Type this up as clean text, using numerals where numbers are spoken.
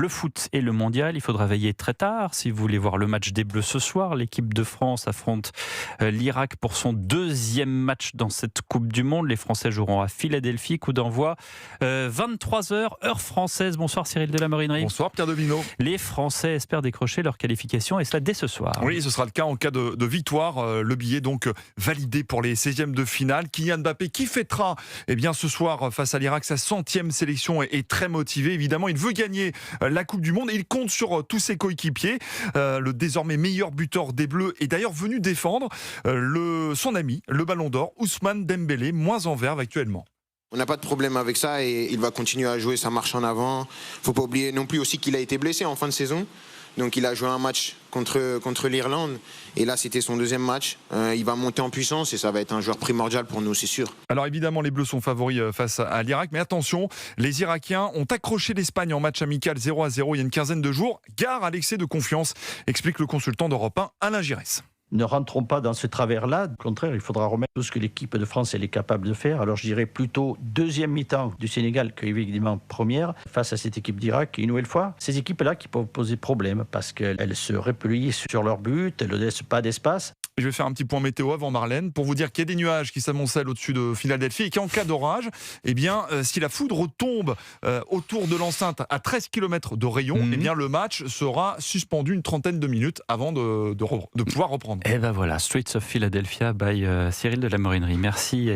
Le foot et le mondial, il faudra veiller très tard. Si vous voulez voir le match des Bleus ce soir, l'équipe de France affronte l'Irak pour son deuxième match dans cette Coupe du Monde. Les Français joueront à Philadelphie. Coup d'envoi 23h, heure française. Bonsoir Cyril de la Morinerie. Bonsoir Pierre Devinot. Les Français espèrent décrocher leur qualification et cela dès ce soir. Oui, ce sera le cas en cas de victoire. Le billet donc validé pour les 16e de finale. Kylian Mbappé qui fêtera ce soir face à l'Irak sa 100e sélection est très motivé. Évidemment, il veut gagner la Coupe du Monde et il compte sur tous ses coéquipiers. Le désormais meilleur buteur des Bleus est d'ailleurs venu défendre son ami, le Ballon d'Or, Ousmane Dembélé, moins en verve actuellement. On n'a pas de problème avec ça et il va continuer à jouer sa marche en avant. Faut pas oublier non plus aussi qu'il a été blessé en fin de saison. Donc il a joué un match contre l'Irlande et là c'était son deuxième match. Il va monter en puissance et ça va être un joueur primordial pour nous, c'est sûr. Alors évidemment les Bleus sont favoris face à l'Irak, mais attention, les Irakiens ont accroché l'Espagne en match amical 0-0 il y a une quinzaine de jours. Gare à l'excès de confiance, explique le consultant d'Europe 1 Alain Giresse. Ne rentrons pas dans ce travers-là. Au contraire, il faudra remettre tout ce que l'équipe de France est capable de faire. Alors je dirais plutôt deuxième mi-temps du Sénégal qu'évidemment première face à cette équipe d'Irak. Et une nouvelle fois, ces équipes-là qui peuvent poser problème parce qu'elles se replient sur leur but, elles ne laissent pas d'espace. Je vais faire un petit point météo avant Marlène pour vous dire qu'il y a des nuages qui s'amoncellent au-dessus de Philadelphie et qu'en cas d'orage, si la foudre tombe autour de l'enceinte à 13 km de rayon, le match sera suspendu une trentaine de minutes avant de pouvoir reprendre. Et ben voilà, Streets of Philadelphia by Cyril de la Morinerie. Merci.